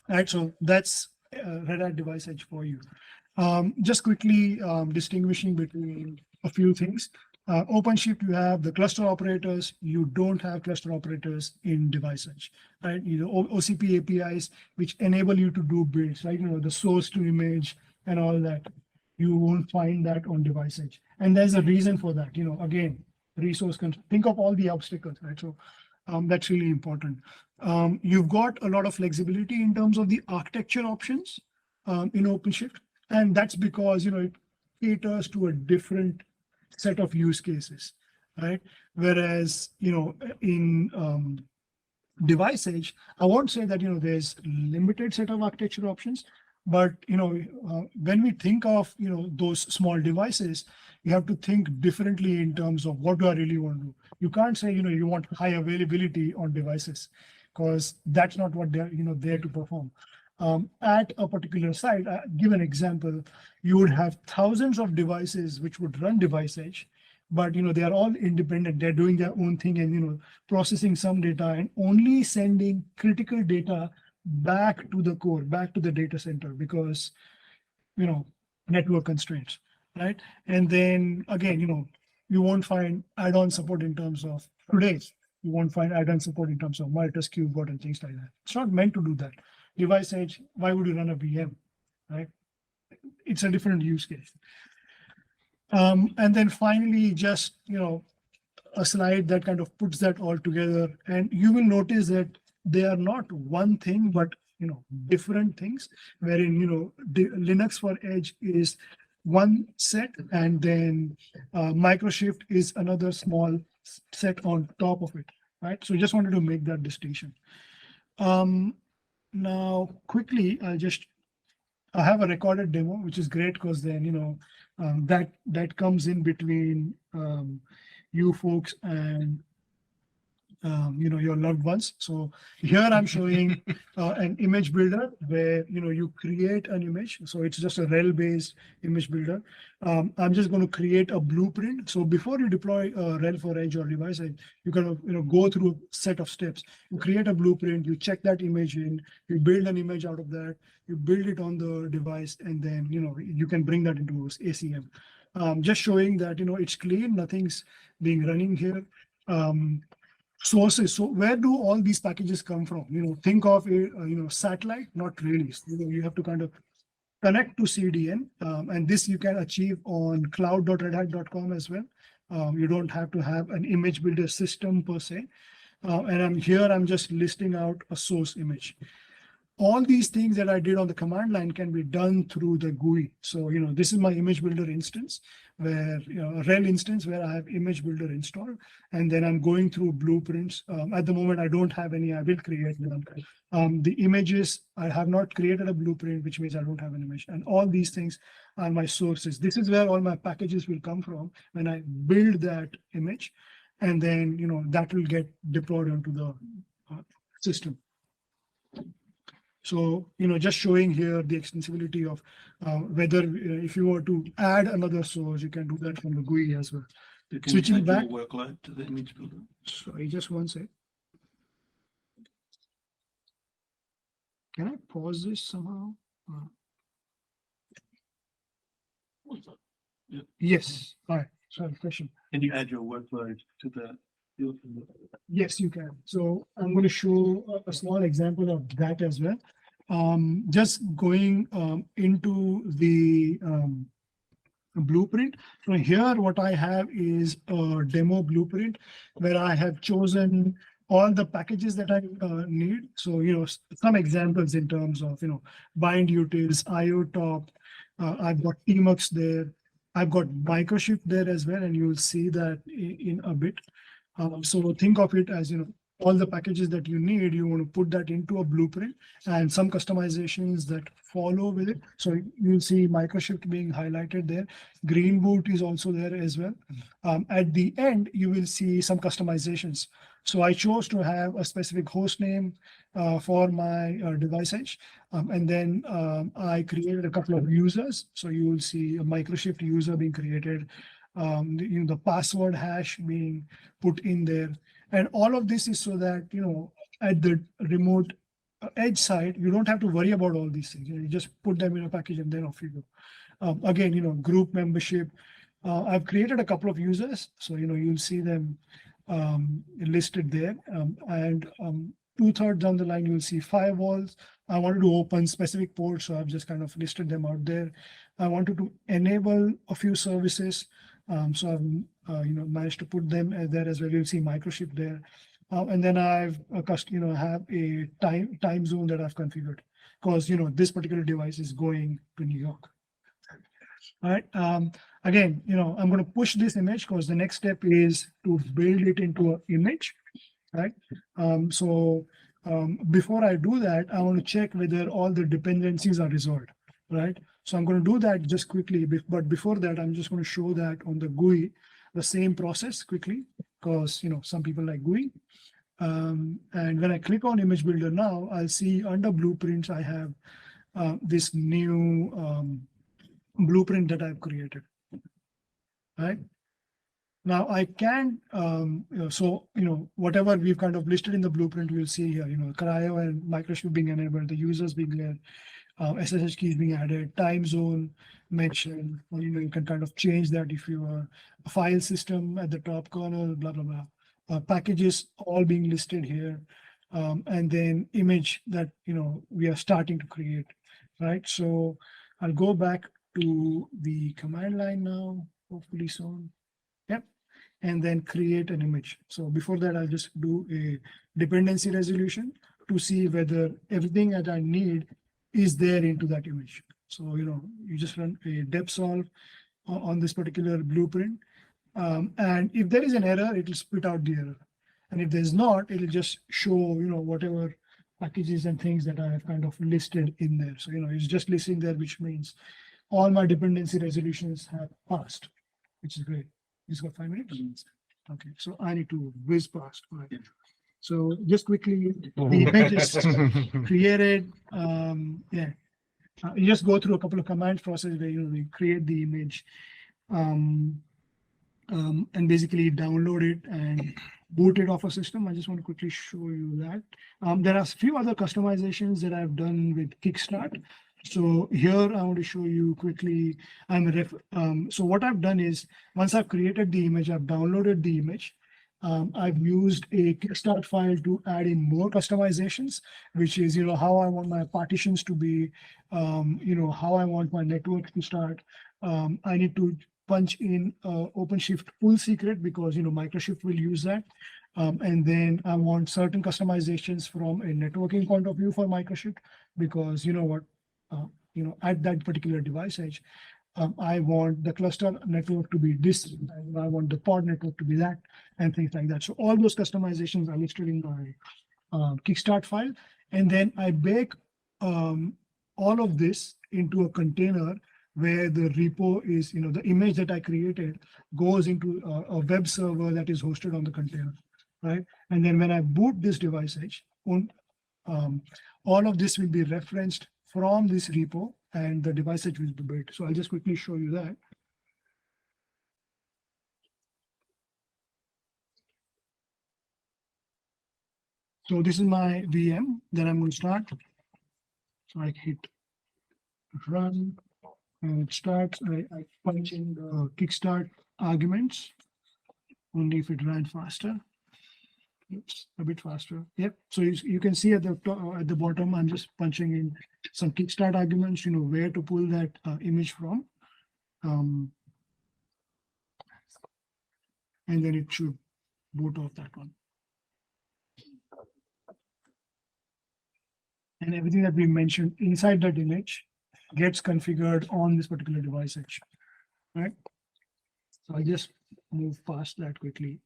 Right, so that's Red Hat Device Edge for you. Just quickly distinguishing between a few things. OpenShift, you have the cluster operators. You don't have cluster operators in Device Edge, right? OCP APIs, which enable you to do builds, right? The source to image and all that. You won't find that on Device Edge. And there's a reason for that. Again, resource control. Think of all the obstacles, right? So that's really important. You've got a lot of flexibility in terms of the architecture options in OpenShift. And that's because, it caters to a different set of use cases, right? Whereas, in Device Edge, I won't say that, there's limited set of architecture options, but, when we think of, those small devices, you have to think differently in terms of what do I really want to do. You can't say, you want high availability on devices because that's not what they're, there to perform. At a particular site, give an example, you would have thousands of devices which would run Device Edge, but they are all independent. They're doing their own thing and processing some data and only sending critical data back to the core, back to the data center because network constraints, right? And then again, you won't find add-on support in terms of today. You won't find add-on support in terms of Multus, KubeBot, and things like that. It's not meant to do that. Device Edge, why would you run a VM, right? It's a different use case. And then finally, just, a slide that kind of puts that all together. And you will notice that they are not one thing, but, different things, wherein, Linux for Edge is one set, and then MicroShift is another small set on top of it, right? So just wanted to make that distinction. Now, quickly, I have a recorded demo, which is great because then, that comes in between you folks and, your loved ones. So here I'm showing an image builder where, you create an image. So it's just a rel-based image builder. I'm just going to create a blueprint. So before you deploy a rel for Edge or Device Edge, you kind of, go through a set of steps. You create a blueprint, you check that image in, you build an image out of that, you build it on the device, and then, you can bring that into ACM. Just showing that, it's clean, nothing's being running here. Sources. So where do all these packages come from? Think of a, satellite, not really. You have to kind of connect to CDN, and this you can achieve on cloud.redhat.com as well. You don't have to have an image builder system per se. And I'm just listing out a source image. All these things that I did on the command line can be done through the GUI. So, this is my image builder instance where, a rel instance where I have image builder installed, and then I'm going through blueprints. At the moment, I don't have any, I will create them. The images, I have not created a blueprint, which means I don't have an image. And all these things are my sources. This is where all my packages will come from when I build that image. And then, that will get deployed onto the system. So, just showing here the extensibility of whether if you were to add another source, you can do that from the GUI as well. You can Switching take back. your workload to the image builder. Sorry, just one sec. Can I pause this somehow? Yeah. Yes. All right. Sorry, question. Can you add your workload to the field? Yes, you can. So I'm going to show a small example of that as well. Just going into the blueprint. So here, what I have is a demo blueprint where I have chosen all the packages that I need. So, some examples in terms of, bind utils, IO top, I've got Emacs there. I've got MicroShift there as well, and you'll see that in a bit. So think of it as, all the packages that you need, you want to put that into a blueprint and some customizations that follow with it. So you'll see MicroShift being highlighted there. Green Boot is also there as well. At the end, you will see some customizations. So I chose to have a specific host name for my device edge. And then I created a couple of users. So you will see a MicroShift user being created, the password hash being put in there. And all of this is so that, at the remote edge side, you don't have to worry about all these things. You just put them in a package and then off you go. Again, group membership. I've created a couple of users. So, you'll see them listed there. And 2/3 down the line, you'll see firewalls. I wanted to open specific ports, so I've just kind of listed them out there. I wanted to enable a few services. So I've managed to put them there as well. You'll see MicroShift there, and then I've have a time zone that I've configured because this particular device is going to New York. All right. Again, I'm going to push this image because the next step is to build it into an image, right? Before I do that, I want to check whether all the dependencies are resolved, right? So I'm going to do that just quickly, but before that, I'm just going to show that on the GUI, the same process quickly, because some people like GUI. And when I click on Image Builder now, I'll see under Blueprints, I have this new blueprint that I've created, right? Now I can, whatever we've kind of listed in the blueprint, we'll see here, Cryo and MicroShift being enabled, the users being there, SSH keys being added, time zone mentioned, or, you can kind of change that if you are a file system at the top kernel, blah, blah, blah. Packages all being listed here. And then image that, we are starting to create, right? So I'll go back to the command line now, hopefully soon. Yep. And then create an image. So before that, I'll just do a dependency resolution to see whether everything that I need is there into that image. So, you just run a dep solve on this particular blueprint. And if there is an error, it will spit out the error. And if there's not, it'll just show, whatever packages and things that I have kind of listed in there. So, it's just listing there, which means all my dependency resolutions have passed, which is great. It's got 5 minutes. Okay, so I need to whiz past. Right. So just quickly, the image is created. You just go through a couple of command processes where we create the image and basically download it and boot it off a system. I just want to quickly show you that. There are a few other customizations that I've done with Kickstart. So here I want to show you quickly. So what I've done is once I've created the image, I've downloaded the image. I've used a Kickstart file to add in more customizations, which is, how I want my partitions to be, how I want my network to start. I need to punch in OpenShift full secret because, MicroShift will use that. And then I want certain customizations from a networking point of view for MicroShift because, at that particular device edge, I want the cluster network to be this, and I want the pod network to be that, and things like that. So all those customizations are listed in my Kickstart file. And then I bake all of this into a container where the repo is, the image that I created goes into a web server that is hosted on the container, right? And then when I boot this device edge, all of this will be referenced from this repo and the device edge will be built. So I'll just quickly show you that. So this is my VM that I'm going to start. So I hit run and it starts. I punch in the Kickstart arguments, only if it ran faster. Oops, a bit faster. Yep. So you can see at the top, at the bottom, I'm just punching in some Kickstart arguments, where to pull that image from. And then it should boot off that one. and everything that we mentioned inside that image gets configured on this particular device edge, right? So I'll just move past that quickly.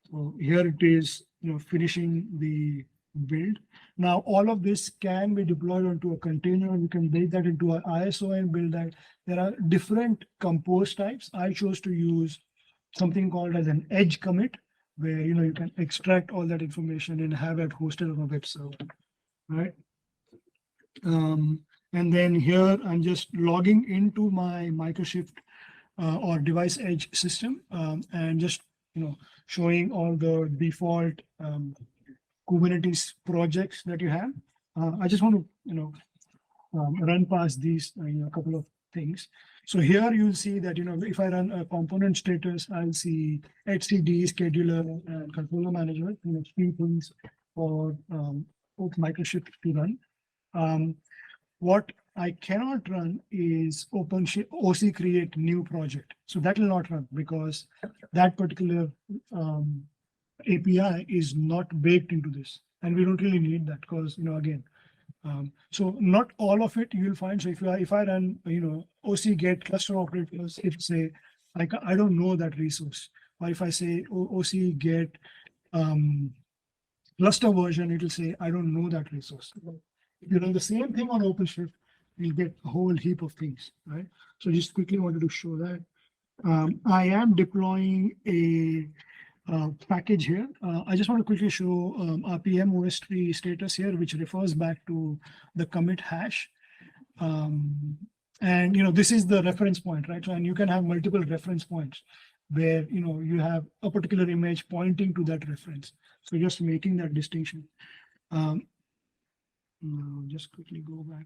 So here it is, finishing the build. Now, all of this can be deployed onto a container. You can build that into an ISO and build that. There are different compose types. I chose to use something called as an edge commit, where you can extract all that information and have it hosted on a web server, right? And then here I'm just logging into my MicroShift or device edge system, and just showing all the default Kubernetes projects that you have. I just want to run past these a couple of things. So here you'll see that if I run a component status, I'll see etcd, scheduler, and controller management. Three things for MicroShift to run. What I cannot run is OpenShift OC create new project. So that will not run because that particular API is not baked into this, and we don't really need that because again. So not all of it you will find. So if I run OC get cluster operators, if say I don't know that resource, or if I say OC get cluster version, it will say I don't know that resource. If you run the same thing on OpenShift, you'll get a whole heap of things, right? So just quickly wanted to show that. I am deploying a package here. I just want to quickly show RPM OS3 status here, which refers back to the commit hash. And this is the reference point, right? So, and you can have multiple reference points where you have a particular image pointing to that reference. So just making that distinction. Just quickly go back.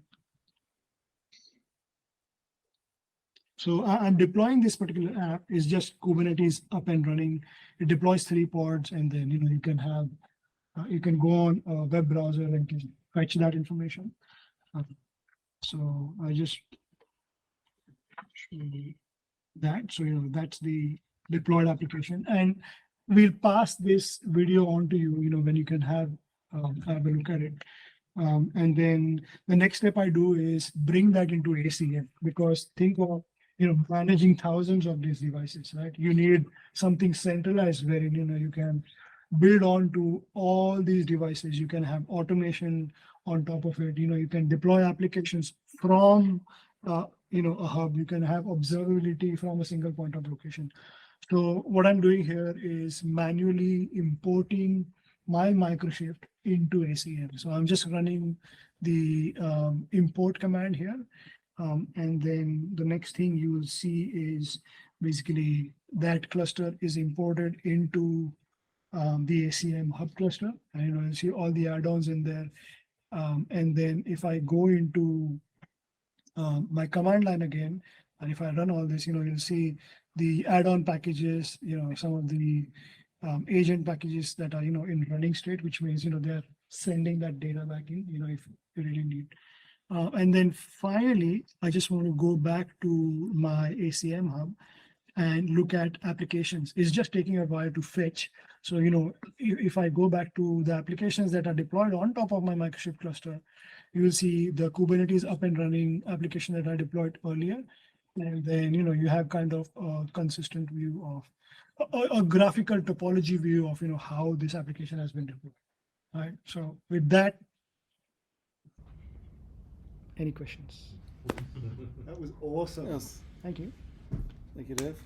So I'm deploying this particular app is just Kubernetes up and running. It deploys 3 pods, and then you can have you can go on a web browser and can fetch that information. So I just show you that. So that's the deployed application, and we'll pass this video on to you. When you can have a look at it. And then the next step I do is bring that into ACM, because think of managing thousands of these devices, right? You need something centralized wherein you can build on to all these devices. You can have automation on top of it. You can deploy applications from a hub. You can have observability from a single point of location. So what I'm doing here is manually importing my MicroShift into ACM. So I'm just running the import command here. And then the next thing you will see is basically that cluster is imported into the ACM hub cluster. And you'll see all the add-ons in there. And then if I go into my command line again, and if I run all this, you'll see the add-on packages, some of the agent packages that are, in running state, which means, they're sending that data back in, if you really need. And then finally, I just want to go back to my ACM hub and look at applications. It's just taking a while to fetch. So, if I go back to the applications that are deployed on top of my MicroShift cluster, you will see the Kubernetes up and running application that I deployed earlier. And then, you have kind of a consistent view of a graphical topology view of, how this application has been deployed. All right. So with that, any questions? That was awesome. Yes. Thank you. Thank you, Dev.